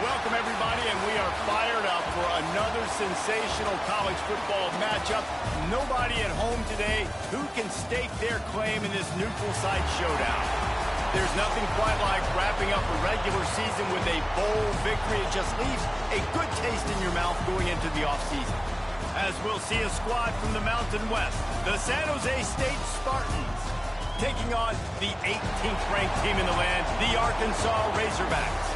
Welcome, everybody, and we are fired up for another sensational college football matchup. Nobody at home today who can stake their claim in this neutral site showdown. There's nothing quite like wrapping up a regular season with a bowl victory. It just leaves a good taste in your mouth going into the offseason. As we'll see a squad from the Mountain West, the San Jose State Spartans, taking on the 18th ranked team in the land, the Arkansas Razorbacks.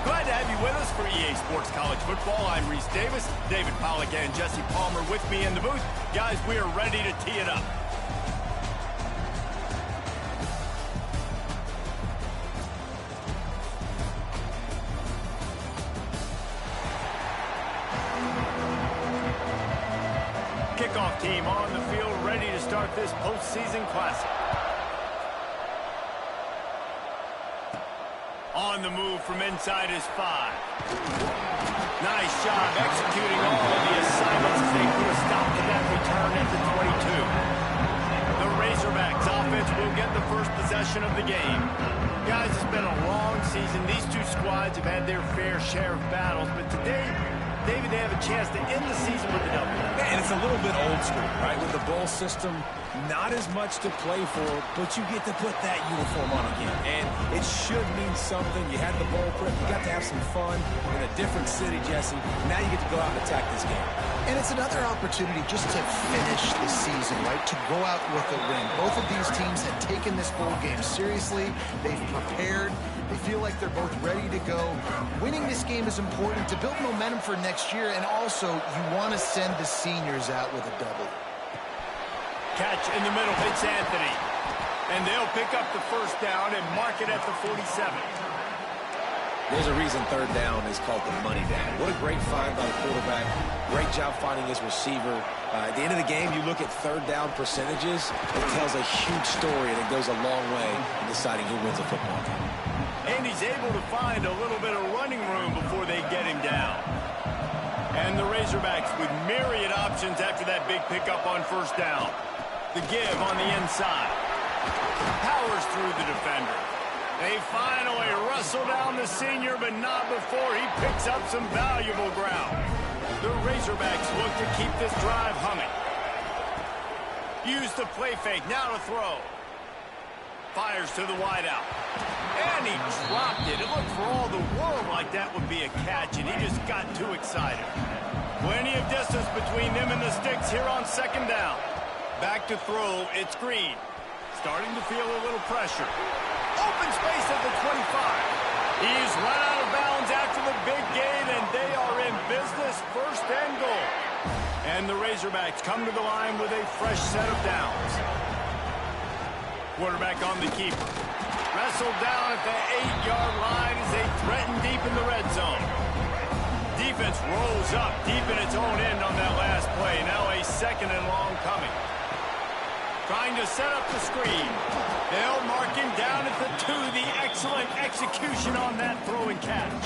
Glad to have you with us for EA Sports College Football. I'm Reese Davis, David Pollack, and Jesse Palmer with me in the booth. Guys, we are ready to tee it up. Kickoff team on the field, ready to start this postseason classic. On the move from inside his 5. Nice job executing all of the assignments as they put a stop to that return at the 22. The Razorbacks offense will get the first possession of the game. Guys, it's been a long season. These two squads have had their fair share of battles, but today, David, they have a chance to end the season with a W. Yeah, and it's a little bit old school, right? With the bowl system, not as much to play for, but you get to put that uniform on again. And it should mean something. You had the bowl prep. You got to have some fun in a different city, Jesse. Now you get to go out and attack this game. And it's another opportunity just to finish the season, right? To go out with a win. Both of these teams have taken this bowl game seriously. They've prepared. They feel like they're both ready to go. Winning this game is important to build momentum for next year, and also you want to send the seniors out with a W. Catch in the middle, it's Anthony. And they'll pick up the first down and mark it at the 47. There's a reason third down is called the money down. What a great find by the quarterback. Great job finding his receiver. At the end of the game, you look at third down percentages. It tells a huge story, and it goes a long way in deciding who wins a football game. And he's able to find a little bit of running room before they get him down. And the Razorbacks with myriad options after that big pickup on first down. The give on the inside. Powers through the defender. They finally wrestle down the senior, but not before he picks up some valuable ground. The Razorbacks look to keep this drive humming. Use the play fake, now to throw. Fires to the wideout. And he dropped it. It looked for all the world like that would be a catch, and he just got too excited. Plenty of distance between them and the sticks here on second down. Back to throw, it's Green. Starting to feel a little pressure. Open space at the 25. He's run out of bounds after the big gain, and they are in business, first and goal. And the Razorbacks come to the line with a fresh set of downs. Quarterback on the keeper. Wrestled down at the 8-yard line as they threaten deep in the red zone. Defense rolls up deep in its own end on that last play. Now a second and long coming. Trying to set up the screen. They'll mark him down at the 2. The excellent execution on that throw and catch.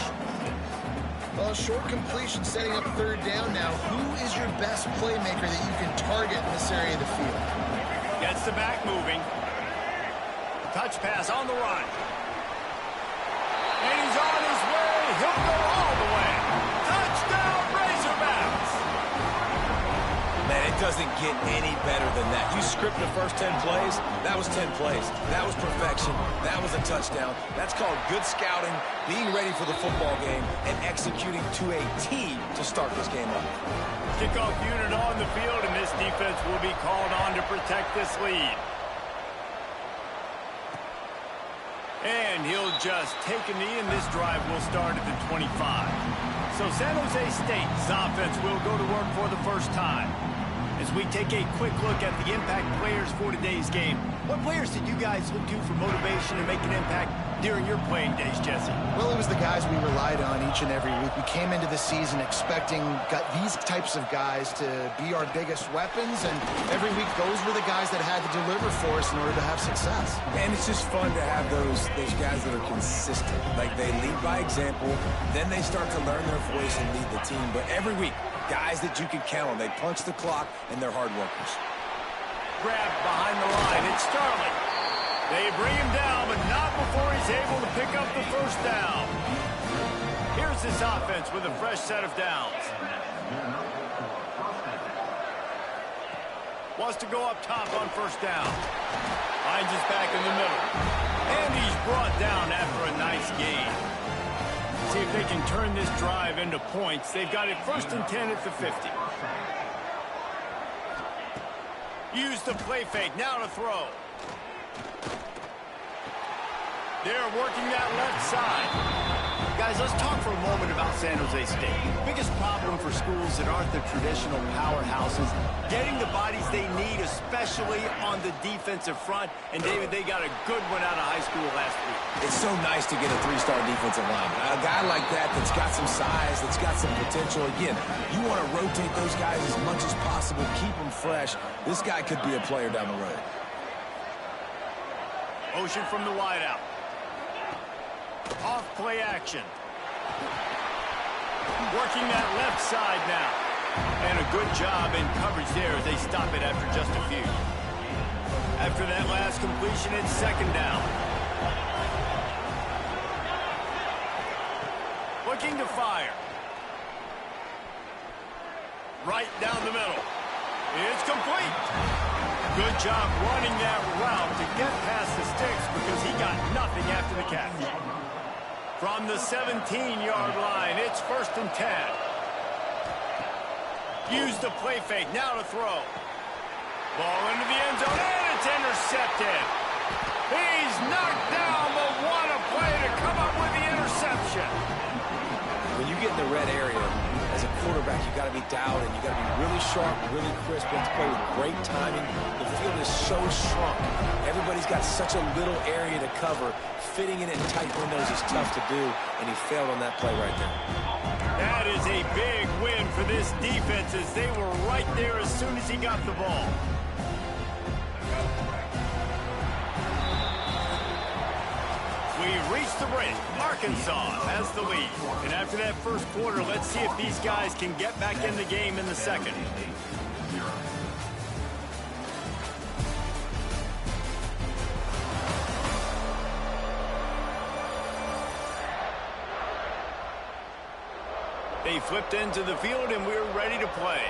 Well, short completion setting up third down now. Who is your best playmaker that you can target in this area of the field? Gets the back moving. Touch pass on the run. And he's on his way. He'll go all the way. Touchdown, Razorbacks! Man, it doesn't get any better than that. You script the first 10 plays, that was 10 plays. That was perfection. That was a touchdown. That's called good scouting, being ready for the football game, and executing to a T to start this game up. Kickoff unit on the field, and this defense will be called on to protect this lead. And he'll just take a knee, and this drive will start at the 25. So San Jose State's offense will go to work for the first time. As we take a quick look at the impact players for today's game, what players did you guys look to for motivation and make an impact during your playing days, Jesse? Well, it was the guys we relied on each and every week. We came into the season expecting these types of guys to be our biggest weapons, and every week those were the guys that had to deliver for us in order to have success. And it's just fun to have those guys that are consistent. Like, they lead by example, then they start to learn their voice and lead the team. But every week, guys that you can count on. They punch the clock, and they're hard workers. Grabbed behind the line. It's Starling. They bring him down, but not before he's able to pick up the first down. Here's goes this offense with a fresh set of downs. Wants to go up top on first down. Finds his back in the middle. And he's brought down after a nice gain. See if they can turn this drive into points. They've got it 1st and 10 at the 50. Use the play fake. Now to throw. They're working that left side. Guys, let's talk for a moment about San Jose State. The biggest problem for schools that aren't the traditional powerhouses, getting the bodies they need, especially on the defensive front. And, David, they got a good one out of high school last week. It's so nice to get a 3-star defensive lineman. A guy like that that's got some size, that's got some potential. Again, you want to rotate those guys as much as possible, keep them fresh. This guy could be a player down the road. Motion from the wideout. Off play action. Working that left side now. And a good job in coverage there as they stop it after just a few. After that last completion, it's 2nd down. Looking to fire. Right down the middle. It's complete. Good job running that route to get past the sticks because he got nothing after the catch. From the 17-yard line, it's 1st and 10. Use the play fake. Now to throw. Ball into the end zone, and it's intercepted. He's knocked down, but what a play to come up with the interception. When you get in the red area, as a quarterback, you got to be dialed in. You got to be really sharp, really crisp. You have to play with great timing. The field is so shrunk. Everybody's got such a little area to cover. Fitting in tight windows is tough to do, and he failed on that play right there. That is a big win for this defense as they were right there as soon as he got the ball. We've reached the break. Arkansas has the lead. And after that first quarter, let's see if these guys can get back in the game in the second. They flipped into the field, and we're ready to play.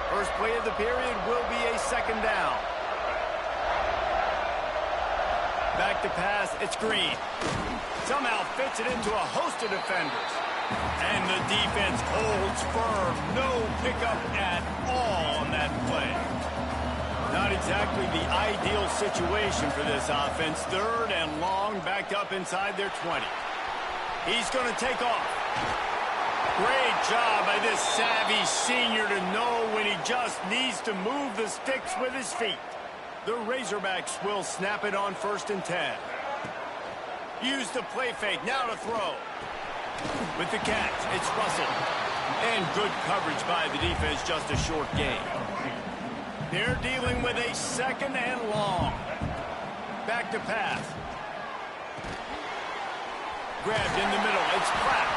First play of the period will be a 2nd down. Back to pass, it's Green. Somehow fits it into a host of defenders. And the defense holds firm. No pickup at all on that play. Not exactly the ideal situation for this offense. 3rd and long, backed up inside their 20. He's going to take off. Great job by this savvy senior to know when he just needs to move the sticks with his feet. The Razorbacks will snap it on 1st and 10. Use the play fake. Now to throw. With the catch, it's Russell. And good coverage by the defense, just a short gain. They're dealing with a 2nd and long. Back to pass. Grabbed in the middle. It's Pratt.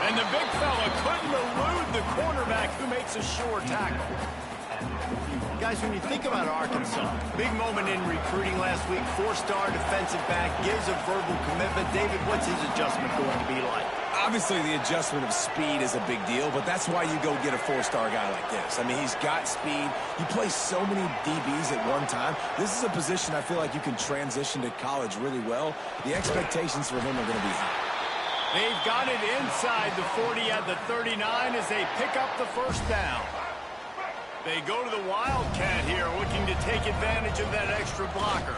And the big fella couldn't elude the cornerback who makes a sure tackle. Guys, when you think about Arkansas, big moment in recruiting last week. 4-star defensive back gives a verbal commitment. David, what's his adjustment going to be like? Obviously, the adjustment of speed is a big deal, but that's why you go get a 4-star guy like this. I mean, he's got speed. He plays so many DBs at one time. This is a position I feel like you can transition to college really well. The expectations for him are going to be high. They've got it inside the 40 at the 39 as they pick up the 1st down. They go to the Wildcat here, looking to take advantage of that extra blocker.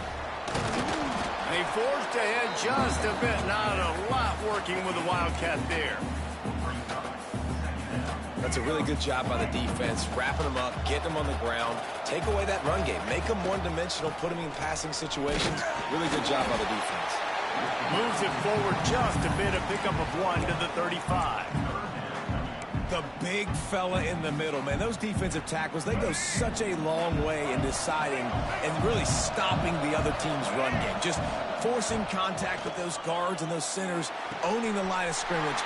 They forced ahead just a bit. Not a lot working with the Wildcat there. That's a really good job by the defense, wrapping them up, getting them on the ground, take away that run game, make them one-dimensional, put them in passing situations. Really good job by the defense. Moves it forward just a bit, a pickup of 1 to the 35. The big fella in the middle, man. Those defensive tackles, they go such a long way in deciding and really stopping the other team's run game. Just forcing contact with those guards and those centers, owning the line of scrimmage.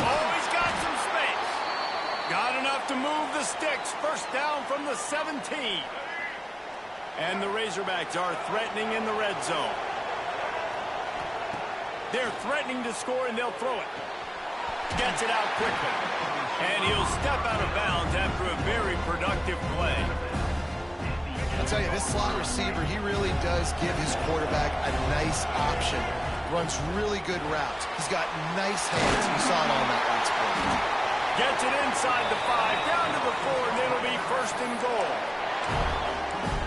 Oh, he's got some space. Got enough to move the sticks. 1st down from the 17. And the Razorbacks are threatening in the red zone. They're threatening to score, and they'll throw it. Gets it out quickly. And he'll step out of bounds after a very productive play. I'll tell you, this slot receiver, he really does give his quarterback a nice option. Runs really good routes. He's got nice hands. We saw it on that last play. Gets it inside the 5, down to the 4, and it'll be first and goal.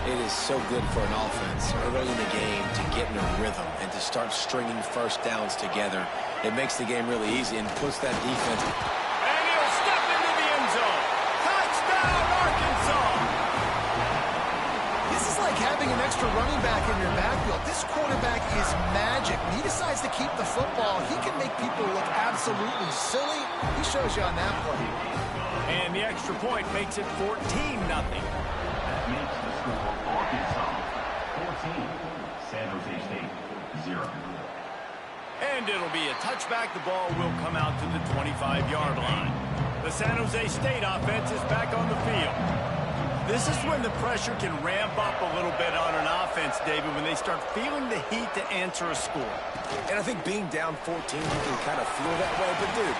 It is so good for an offense early in the game to get in a rhythm and to start stringing first downs together. It makes the game really easy and puts that defense. And he'll step into the end zone. Touchdown, Arkansas! This is like having an extra running back in your backfield. This quarterback is magic. When he decides to keep the football, he can make people look absolutely silly. He shows you on that play. And the extra point makes it 14-0. That makes the score Arkansas 14, San Jose State 0. And it'll be a touchback. The ball will come out to the 25-yard line. The San Jose State offense is back on the field. This is when the pressure can ramp up a little bit on an offense, David, when they start feeling the heat to answer a score. And I think being down 14, you can kind of feel that way. But, dude,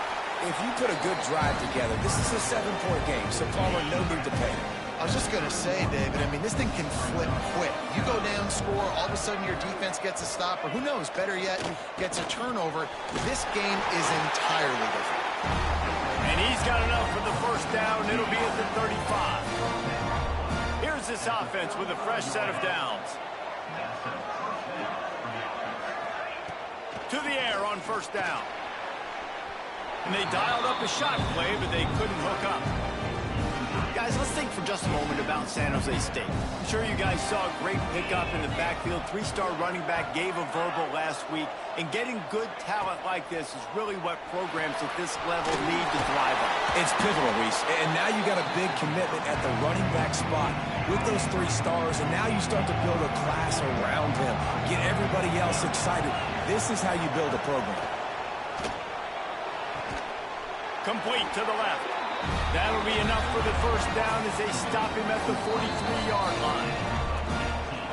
if you put a good drive together, this is a 7-point game, so Palmer, no need to panic. I was just going to say, David, I mean, this thing can flip quick. You go down, score, all of a sudden your defense gets a stop, or who knows, better yet, gets a turnover. This game is entirely different. And he's got enough for the first down. It'll be at the 35. Here's this offense with a fresh set of downs. To the air on first down. And they dialed up a shot play, but they couldn't hook up. Guys, let's think for just a moment about San Jose State. I'm sure you guys saw a great pickup in the backfield. 3-star running back gave a verbal last week. And getting good talent like this is really what programs at this level need to thrive on. It's pivotal, Reese. And now you got a big commitment at the running back spot with those 3 stars. And now you start to build a class around him. Get everybody else excited. This is how you build a program. Complete to the left. That'll be enough for the first down as they stop him at the 43-yard line.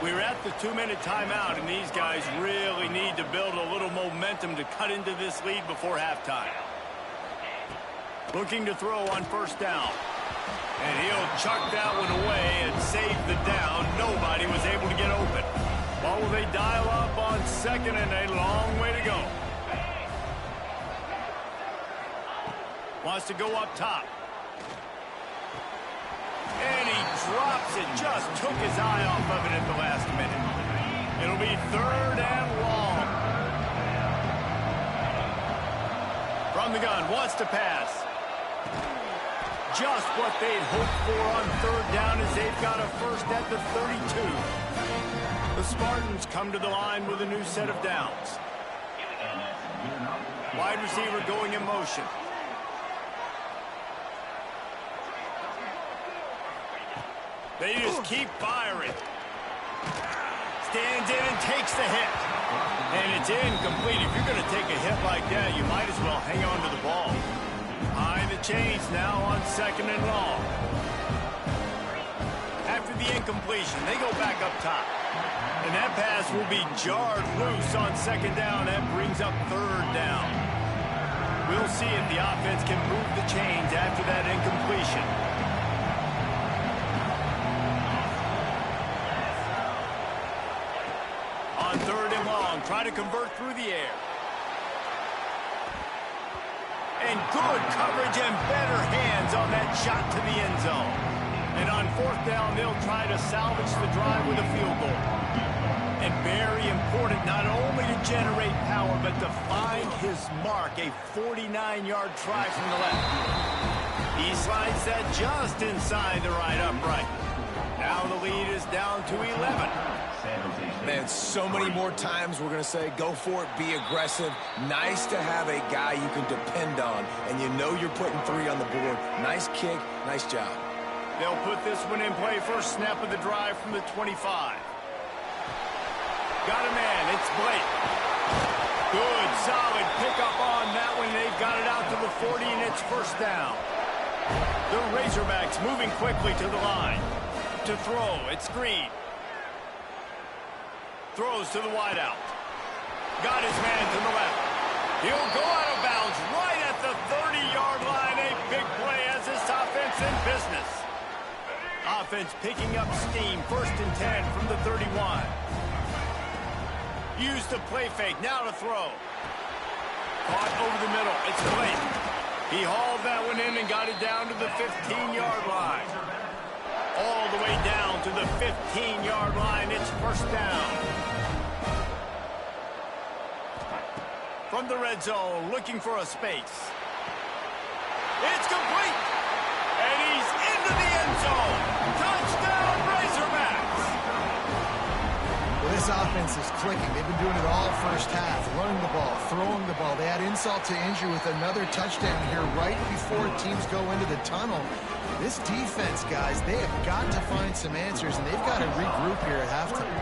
We're at the 2-minute timeout, and these guys really need to build a little momentum to cut into this lead before halftime. Looking to throw on first down. And he'll chuck that one away and save the down. Nobody was able to get open. Well, will they dial up on second, and a long way to go. Wants to go up top. And he drops it. Just took his eye off of it at the last minute. It'll be 3rd and long. From the gun, wants to pass. Just what they'd hoped for on 3rd down as they've got a first at the 32. The Spartans come to the line with a new set of downs. Wide receiver going in motion. They just keep firing. Stands in and takes the hit. And it's incomplete. If you're going to take a hit like that, you might as well hang on to the ball. High the chains now on 2nd and long. After the incompletion, they go back up top. And that pass will be jarred loose on 2nd down. That brings up 3rd down. We'll see if the offense can move the chains after that incompletion. On 3rd and long, try to convert through the air. And good coverage and better hands on that shot to the end zone. And on 4th down, they'll try to salvage the drive with a field goal. And very important, not only to generate power, but to find his mark, a 49-yard try from the left. He slides that just inside the right upright. Now the lead is down to 11. Man, so many more times we're going to say, go for it, be aggressive. Nice to have a guy you can depend on, and you know you're putting 3 on the board. Nice kick, nice job. They'll put this one in play. First snap of the drive from the 25. Got a man, it's Blake. Good, solid pickup on that one. They've got it out to the 40, and it's first down. The Razorbacks moving quickly to the line. To throw, it's Green. Throws to the wideout. Got his man to the left. He'll go out of bounds right at the 30-yard line. A big play as this offense in business. Offense picking up steam. 1st and 10 from the 31. Use the play fake. Now to throw. Caught over the middle. It's Blake. He hauled that one in and got it down to the 15-yard line. All the way down to the 15-yard line. It's 1st down. From the red zone, looking for a space. It's complete. And he's into the end zone. Touchdown, Razorbacks. Well, this offense is clicking. They've been doing it all first half. Running the ball, throwing the ball. They add insult to injury with another touchdown here right before teams go into the tunnel. This defense, guys, they have got to find some answers, and they've got to regroup here at halftime.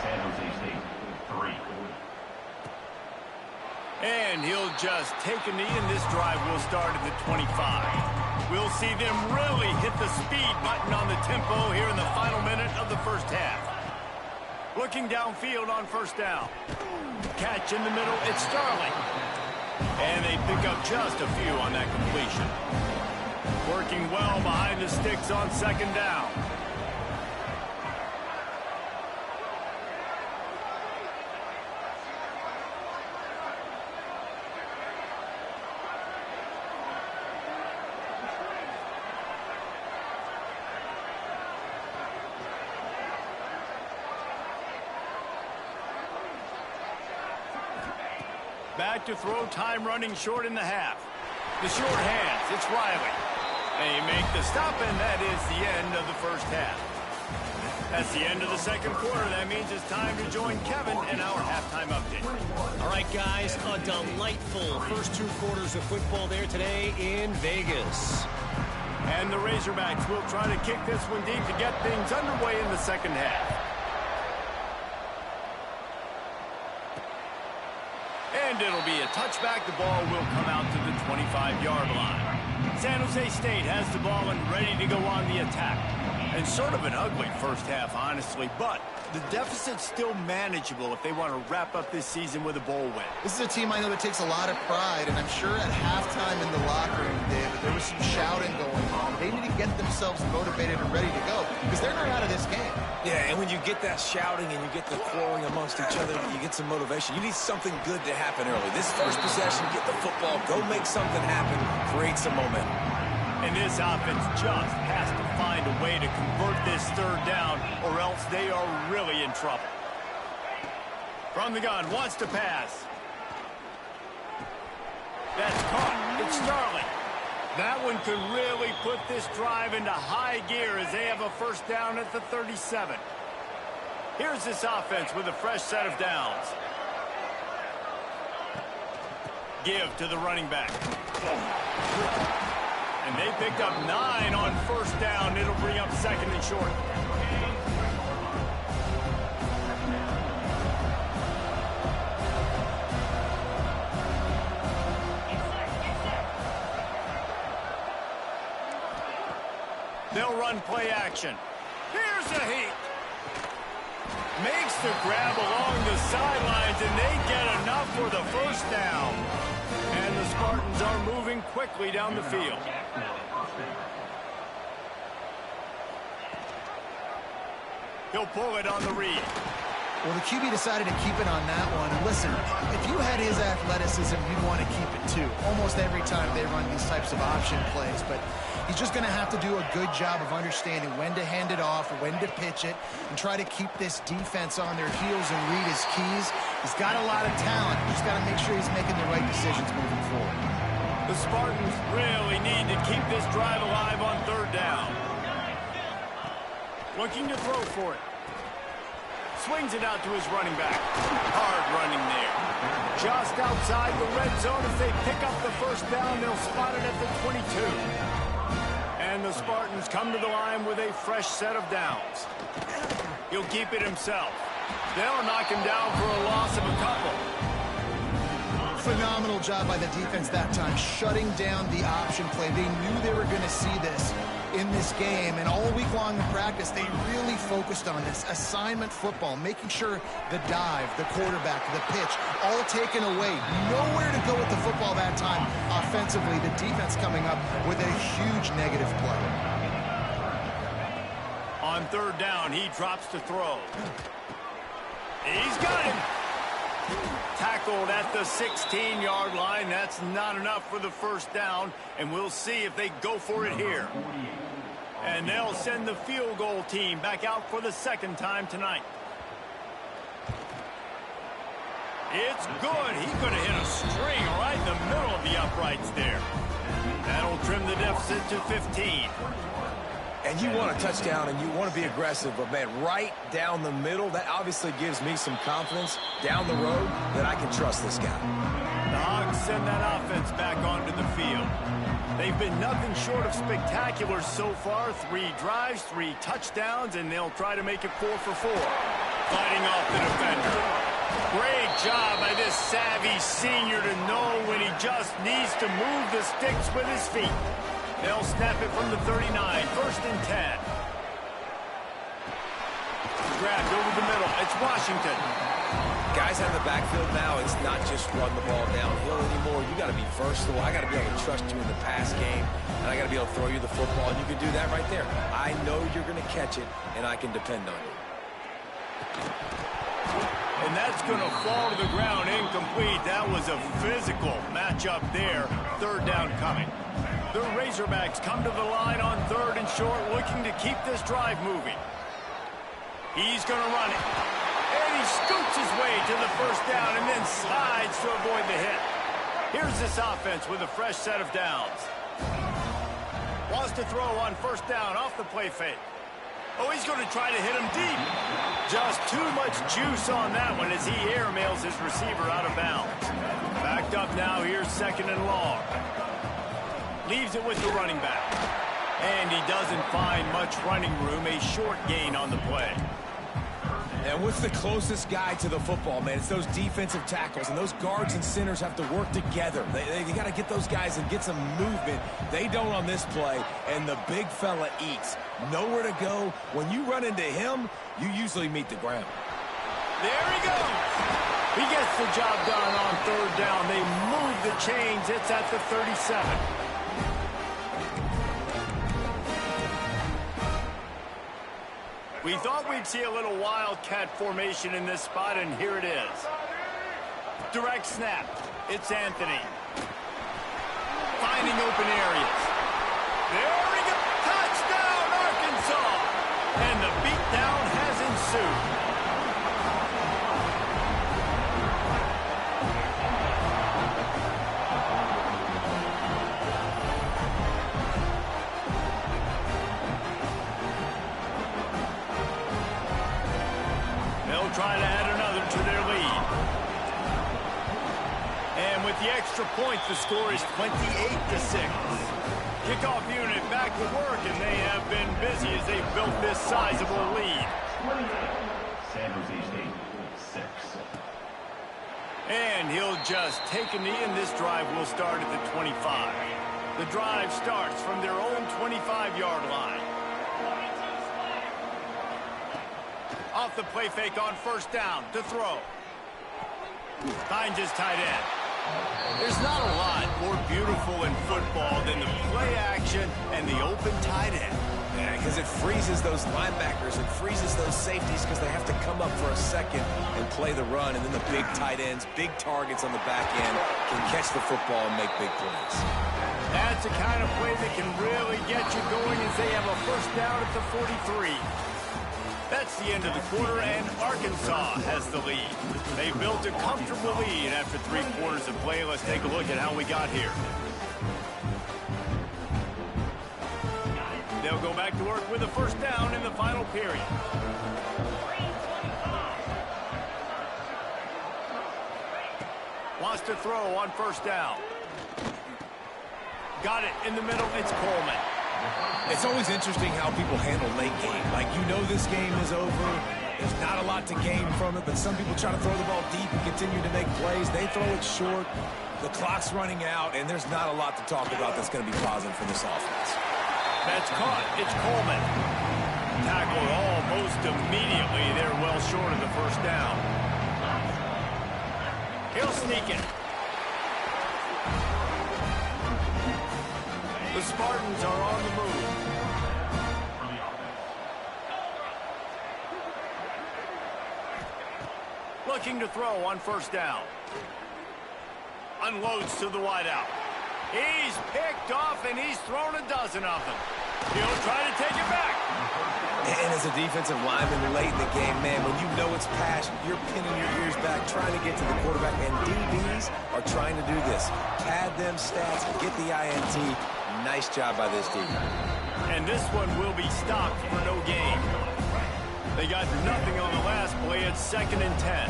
San Jose State, 3. And he'll just take a knee, and this drive will start at the 25. We'll see them really hit the speed button on the tempo here in the final minute of the first half. Looking downfield on 1st down. Catch in the middle, it's Starling. And they pick up just a few on that completion. Working well behind the sticks on 2nd down. Back to throw, time running short in the half. The short hands, it's Riley. They make the stop, and that is the end of the first half. That's the end of the 2nd quarter. That means it's time to join Kevin in our halftime update. All right, guys, a delightful first 2 quarters of football there today in Vegas. And the Razorbacks will try to kick this one deep to get things underway in the 2nd half. And it'll be a touchback. The ball will come out to the 25-yard line. San Jose State has the ball and ready to go on the attack. And sort of an ugly first half, honestly, but the deficit's still manageable if they want to wrap up this season with a bowl win. This is a team I know that takes a lot of pride, and I'm sure at halftime in the locker room, David, there was some shouting going on. They need to get themselves motivated and ready to go, because they're not out of this game. Yeah, and when you get that shouting and you get the quarreling amongst each other, you get some motivation. You need something good to happen early. This first possession, get the football, go make something happen, create some momentum. And this offense just has to find a way to convert this 3rd down, or else they are really in trouble. From the gun, wants to pass. That's caught. It's Starling. That one could really put this drive into high gear as they have a 1st down at the 37. Here's this offense with a fresh set of downs. Give to the running back. And they picked up 9 on 1st down. It'll bring up 2nd and short. They'll run play action. Here's a heat. Makes the grab along the sidelines, and they get enough for the 1st down. And the Spartans are moving quickly down the field. He'll pull it on the read. Well, the QB decided to keep it on that one. And listen, if you had his athleticism, you'd want to keep it too. Almost every time they run these types of option plays. But he's just going to have to do a good job of understanding when to hand it off, when to pitch it, and try to keep this defense on their heels and read his keys. He's got a lot of talent. He's got to make sure he's making the right decisions moving forward. The Spartans really need to keep this drive alive on 3rd down. Looking to throw for it. Swings it out to his running back. Hard running there. Just outside the red zone as they pick up the 1st down. They'll spot it at the 22. And the Spartans come to the line with a fresh set of downs. He'll keep it himself. They'll knock him down for a loss of a couple. Phenomenal job by the defense that time, shutting down the option play. They knew they were going to see this in in this game, and all week long in practice, they really focused on this assignment football, making sure the dive, the quarterback, the pitch, all taken away. Nowhere to go with the football that time offensively. The defense coming up with a huge negative play. On third down, he drops to throw. He's got him. Tackled at the 16-yard line. That's not enough for the first down, and we'll see if they go for it here. And they'll send the field goal team back out for the second time tonight. It's good. He could have hit a string right in the middle of the uprights there. That'll trim the deficit to 15. And you want a touchdown and you want to be aggressive, but, man, right down the middle, that obviously gives me some confidence down the road that I can trust this guy. The Hogs send that offense back onto the field. They've been nothing short of spectacular so far. 3 drives, 3 touchdowns, and they'll try to make it 4 for 4. Fighting off the defender. Great job by this savvy senior to know when he just needs to move the sticks with his feet. They'll snap it from the 39, 1st and 10. Grabbed over the middle. It's Washington. Guys out of the backfield now, it's not just run the ball downhill anymore. You got to be versatile. I got to be able to trust you in the pass game, and I got to be able to throw you the football, and you can do that right there. I know you're going to catch it, and I can depend on you. And that's going to fall to the ground incomplete. That was a physical matchup there. Third down coming. The Razorbacks come to the line on 3rd and short, looking to keep this drive moving. He's going to run it. And he scoots his way to the first down and then slides to avoid the hit. Here's this offense with a fresh set of downs. Wants to throw on 1st down off the play fake. Oh, he's going to try to hit him deep. Just too much juice on that one as he airmails his receiver out of bounds. Backed up now, here's 2nd and long. Leaves it with the running back. And he doesn't find much running room, a short gain on the play. And what's the closest guy to the football, man? It's those defensive tackles, and those guards and centers have to work together. They got to get those guys and get some movement. They don't on this play, and the big fella eats. Nowhere to go. When you run into him, you usually meet the ground. There he goes. He gets the job done on 3rd down. They move the chains. It's at the 37. We thought we'd see a little wildcat formation in this spot, and here it is. Direct snap. It's Anthony. Finding open areas. There we go. Touchdown, Arkansas. And the beatdown has ensued. Try to add another to their lead. And with the extra point, the score is 28-6. Kickoff unit back to work, and they have been busy as they've built this sizable lead. San Jose State, 6. And he'll just take a knee, and this drive will start at the 25. The drive starts from their own 25-yard line. Off the play fake on 1st down to throw. Finds his tight end. There's not a lot more beautiful in football than the play action and the open tight end. Yeah, because it freezes those linebackers. It freezes those safeties because they have to come up for a second and play the run. And then the big tight ends, big targets on the back end can catch the football and make big plays. That's the kind of play that can really get you going as they have a 1st down at the 43. That's the end of the quarter, and Arkansas has the lead. They built a comfortable lead after 3 quarters of play. Let's take a look at how we got here. They'll go back to work with a 1st down in the final period. Wants to throw on 1st down. Got it in the middle. It's Coleman. It's always interesting how people handle late game. Like, you know this game is over. There's not a lot to gain from it, but some people try to throw the ball deep and continue to make plays. They throw it short. The clock's running out, and there's not a lot to talk about that's going to be positive for this offense. That's caught. It's Coleman. Tackled almost immediately. They're well short of the first down. He'll sneak it. The Spartans are on the move. Looking to throw on first down. Unloads to the wideout. He's picked off, and he's thrown a dozen of them. He'll try to take it back. And as a defensive lineman late in the game, man, when you know it's pass, you're pinning your ears back, trying to get to the quarterback, and DBs are trying to do this. Pad them stats, get the INT. Nice job by this team. And this one will be stopped for no gain. They got nothing on the last play. It's 2nd and 10.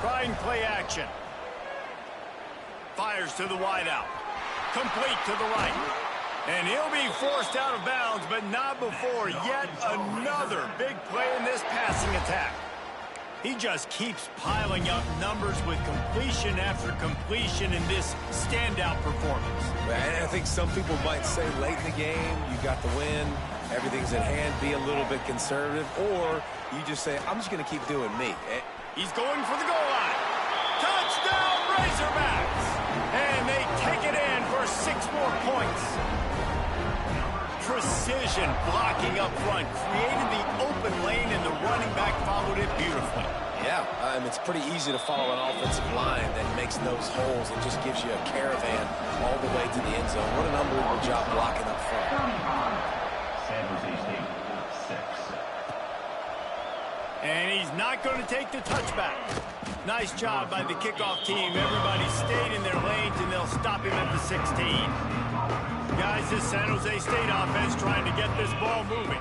Trying play action. Fires to the wideout. Complete to the right. And he'll be forced out of bounds, but not before yet another big play in this passing attack. He just keeps piling up numbers with completion after completion in this standout performance. And I think some people might say late in the game, you got the win, everything's in hand, be a little bit conservative, or you just say, I'm just going to keep doing me. He's going for the goal line. Touchdown, Razorbacks! And they take it in for 6 more points. Precision blocking up front, created the open lane, and the running back followed it beautifully. Yeah, it's pretty easy to follow an offensive line that makes those holes and just gives you a caravan all the way to the end zone. What an unbelievable job blocking up front. San Jose State, 6. And he's not going to take the touchback. Nice job by the kickoff team. Everybody stayed in their lanes, and they'll stop him at the 16. Guys, this San Jose State offense trying to get this ball moving.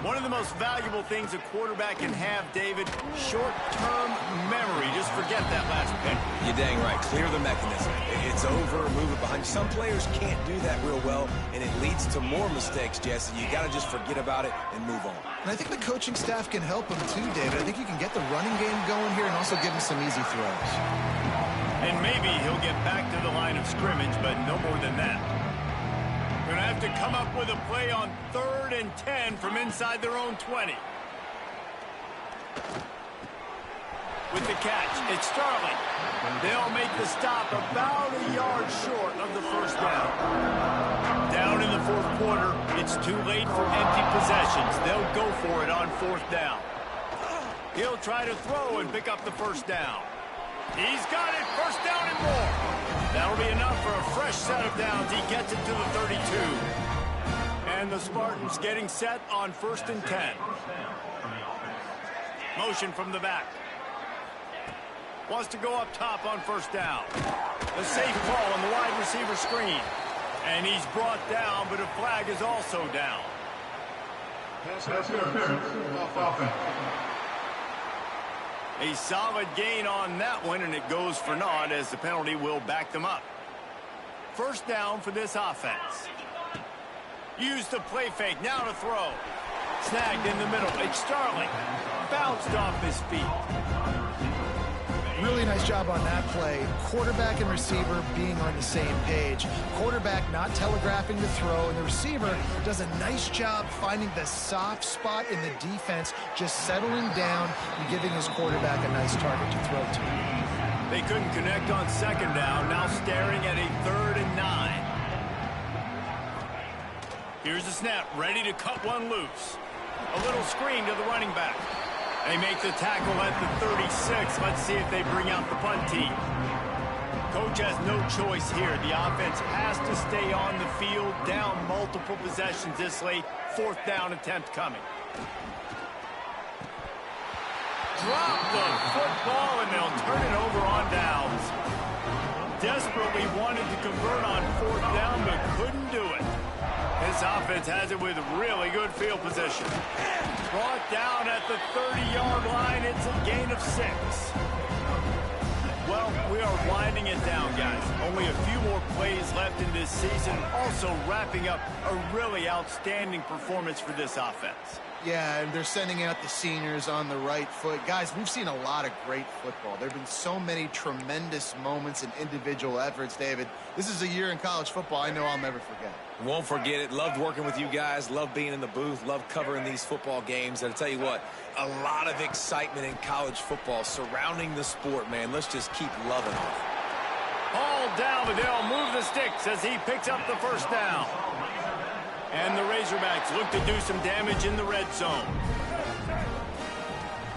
One of the most valuable things a quarterback can have, David, short-term memory. Just forget that last pick. You're dang right. Clear the mechanism. It's over, move it behind. Some players can't do that real well, and it leads to more mistakes, Jesse. You got to just forget about it and move on. And I think the coaching staff can help him too, David. I think you can get the running game going here and also give him some easy throws. And maybe he'll get back to the line of scrimmage, but no more than that. Going to have to come up with a play on 3rd and 10 from inside their own 20. With the catch, it's Starling. They'll make the stop about a yard short of the first down. Down in the 4th quarter, it's too late for empty possessions. They'll go for it on 4th down. He'll try to throw and pick up the first down. He's got it, first down and more. That'll be enough for a fresh set of downs. He gets it to the 32. And the Spartans getting set on 1st and 10. Motion from the back. Wants to go up top on first down. The safe ball on the wide receiver screen. And he's brought down, but a flag is also down. A solid gain on that one, and it goes for naught as the penalty will back them up. First down for this offense. Used the play fake, now to throw. Snagged in the middle. It's Starling. Bounced off his feet. Really nice job on that play. Quarterback and receiver being on the same page. Quarterback not telegraphing the throw, and the receiver does a nice job finding the soft spot in the defense, just settling down and giving his quarterback a nice target to throw to. They couldn't connect on 2nd down, now staring at a 3rd and 9. Here's the snap, ready to cut one loose. A little screen to the running back. They make the tackle at the 36. Let's see if they bring out the punt team. Coach has no choice here. The offense has to stay on the field, down multiple possessions this late. 4th down attempt coming. Drop the football, and they'll turn it over on downs. Desperately wanted to convert on 4th down, but couldn't do it. This offense has it with really good field position. Brought down at the 30-yard line. It's a gain of 6. Well, we are winding it down, guys. Only a few more plays left in this season. Also wrapping up a really outstanding performance for this offense. Yeah, and they're sending out the seniors on the right foot. Guys, we've seen a lot of great football. There have been so many tremendous moments and individual efforts, David. This is a year in college football I know I'll never forget. Won't forget it. Loved working with you guys. Loved being in the booth. Loved covering these football games. And I'll tell you what, a lot of excitement in college football surrounding the sport, man. Let's just keep loving it. Ball down, but they'll move the sticks as he picks up the first down. And the Razorbacks look to do some damage in the red zone.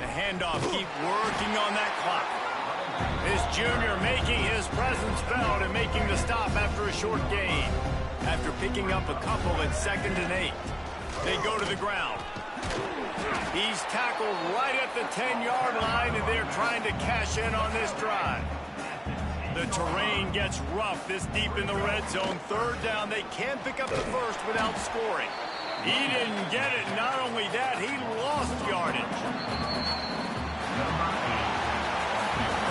The handoff, keep working on that clock. This junior making his presence felt and making the stop after a short gain. After picking up a couple at 2nd and 8. They go to the ground. He's tackled right at the 10-yard line, and they're trying to cash in on this drive. The terrain gets rough this deep in the red zone. 3rd down, they can't pick up the first without scoring. He didn't get it. Not only that, he lost yardage.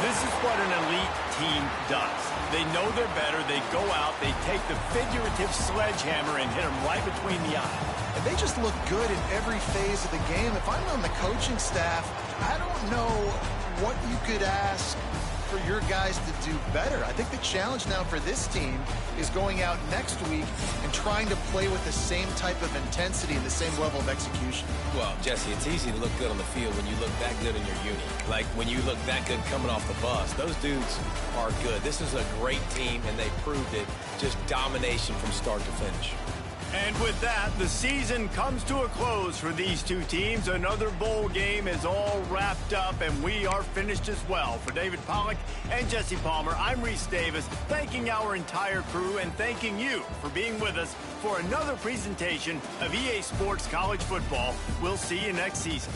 This is what an elite team does. They know they're better. They go out. They take the figurative sledgehammer and hit them right between the eyes. And they just look good in every phase of the game. If I'm on the coaching staff, I don't know what you could ask for your guys to do better. I think the challenge now for this team is going out next week and trying to play with the same type of intensity and the same level of execution. Well, Jesse, it's easy to look good on the field when you look that good in your uni. Like when you look that good coming off the bus. Those dudes are good. This is a great team, and they proved it. Just domination from start to finish. And with that, the season comes to a close for these two teams. Another bowl game is all wrapped up, and we are finished as well. For David Pollack and Jesse Palmer, I'm Reese Davis, thanking our entire crew and thanking you for being with us for another presentation of EA Sports College Football. We'll see you next season.